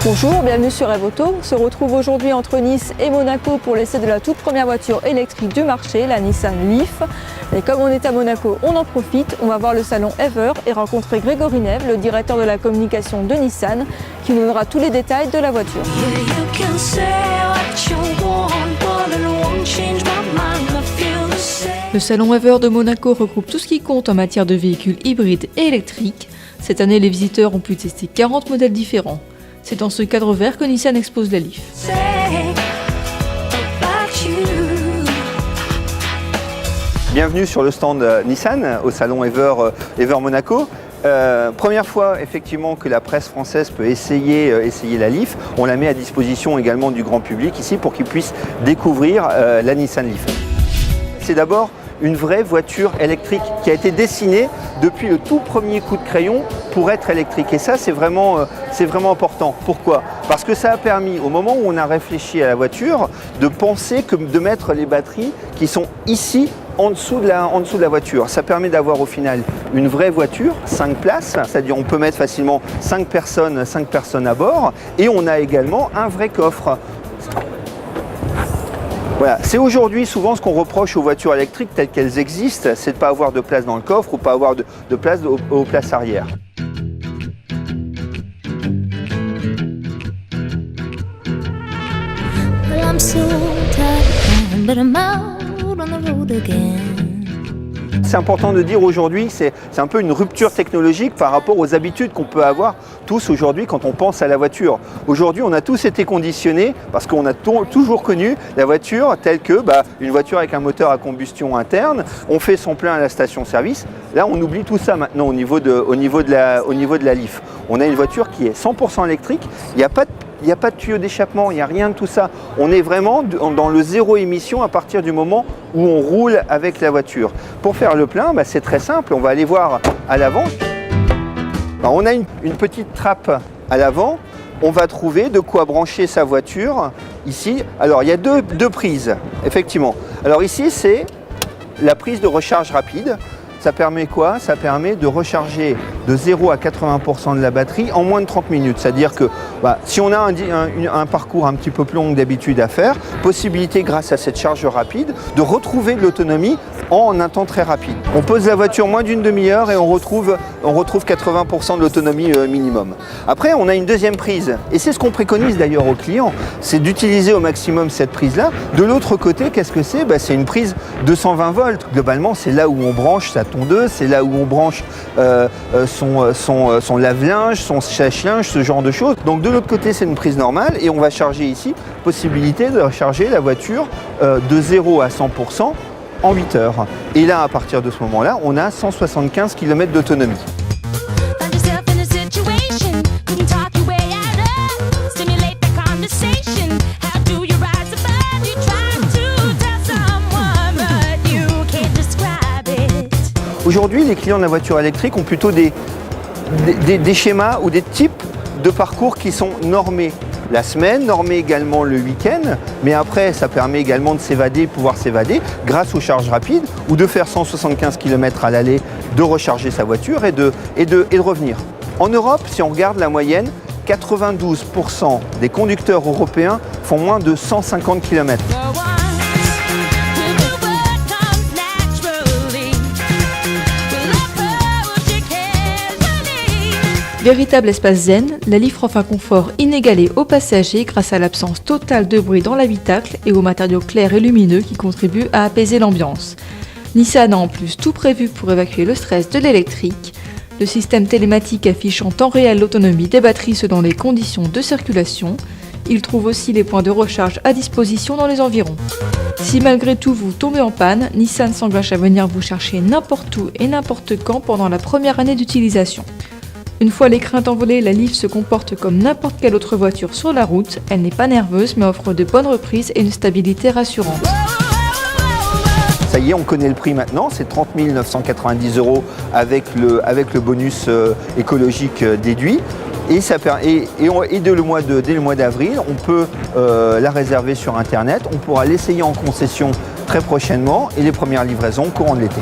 Bonjour, bienvenue sur Eve Auto. On se retrouve aujourd'hui entre Nice et Monaco pour l'essai de la toute première voiture électrique du marché, la Nissan Leaf. Et comme on est à Monaco, on en profite. On va voir le salon Ever et rencontrer Grégory Neve, le directeur de la communication de Nissan, qui nous donnera tous les détails de la voiture. Le salon Ever de Monaco regroupe tout ce qui compte en matière de véhicules hybrides et électriques. Cette année, les visiteurs ont pu tester 40 modèles différents. C'est dans ce cadre vert que Nissan expose la Leaf. Bienvenue sur le stand Nissan au salon Ever Monaco. Première fois effectivement que la presse française peut essayer la Leaf. On la met à disposition également du grand public ici pour qu'il puisse découvrir la Nissan Leaf. C'est d'abord une vraie voiture électrique qui a été dessinée depuis le tout premier coup de crayon pour être électrique. Et ça, c'est vraiment important. Pourquoi? Parce que ça a permis, au moment où on a réfléchi à la voiture, de penser de mettre les batteries qui sont ici, en dessous de la voiture. Ça permet d'avoir au final une vraie voiture, 5 places, c'est-à-dire on peut mettre facilement 5 personnes à bord. Et on a également un vrai coffre. Voilà. C'est aujourd'hui souvent ce qu'on reproche aux voitures électriques telles qu'elles existent, c'est de ne pas avoir de place dans le coffre ou pas avoir de place aux places arrière. C'est important de dire aujourd'hui que c'est un peu une rupture technologique par rapport aux habitudes qu'on peut avoir tous aujourd'hui quand on pense à la voiture. Aujourd'hui, on a tous été conditionnés parce qu'on a toujours connu la voiture telle que une voiture avec un moteur à combustion interne. On fait son plein à la station-service. Là, on oublie tout ça maintenant au niveau de la Leaf. On a une voiture qui est 100% électrique. Il n'y a pas de tuyau d'échappement, il n'y a rien de tout ça. On est vraiment dans le zéro émission à partir du moment où on roule avec la voiture. Pour faire le plein, c'est très simple. On va aller voir à l'avant. On a une petite trappe à l'avant. On va trouver de quoi brancher sa voiture ici. Alors, il y a deux prises, effectivement. Alors ici, c'est la prise de recharge rapide. Ça permet quoi? Ça permet de recharger de 0 à 80% de la batterie en moins de 30 minutes. C'est-à-dire que si on a un parcours un petit peu plus long que d'habitude à faire, possibilité grâce à cette charge rapide de retrouver de l'autonomie en un temps très rapide. On pose la voiture moins d'une demi-heure et on retrouve 80% de l'autonomie minimum. Après, on a une deuxième prise et c'est ce qu'on préconise d'ailleurs aux clients, c'est d'utiliser au maximum cette prise-là. De l'autre côté, qu'est-ce que c'est? C'est une prise de 120 volts. Globalement, c'est là où on branche sa tondeuse, c'est là où on branche son lave-linge, son sèche-linge, ce genre de choses. Donc de l'autre côté, c'est une prise normale et on va charger ici, possibilité de recharger la voiture de 0 à 100% en 8 heures. Et là, à partir de ce moment-là, on a 175 km d'autonomie. Aujourd'hui, les clients de la voiture électrique ont plutôt des schémas ou des types de parcours qui sont normés la semaine, normés également le week-end, mais après ça permet également de s'évader, pouvoir s'évader grâce aux charges rapides ou de faire 175 km à l'aller, de recharger sa voiture et de revenir. En Europe, si on regarde la moyenne, 92% des conducteurs européens font moins de 150 km. Véritable espace zen, la Leaf offre un confort inégalé aux passagers grâce à l'absence totale de bruit dans l'habitacle et aux matériaux clairs et lumineux qui contribuent à apaiser l'ambiance. Nissan a en plus tout prévu pour évacuer le stress de l'électrique. Le système télématique affiche en temps réel l'autonomie des batteries selon les conditions de circulation. Il trouve aussi les points de recharge à disposition dans les environs. Si malgré tout vous tombez en panne, Nissan s'engage à venir vous chercher n'importe où et n'importe quand pendant la première année d'utilisation. Une fois les craintes envolées, la Leaf se comporte comme n'importe quelle autre voiture sur la route. Elle n'est pas nerveuse mais offre de bonnes reprises et une stabilité rassurante. Ça y est, on connaît le prix maintenant, c'est 30 990 € avec le bonus écologique déduit. Et dès le mois d'avril, on peut la réserver sur Internet. On pourra l'essayer en concession très prochainement et les premières livraisons courant de l'été.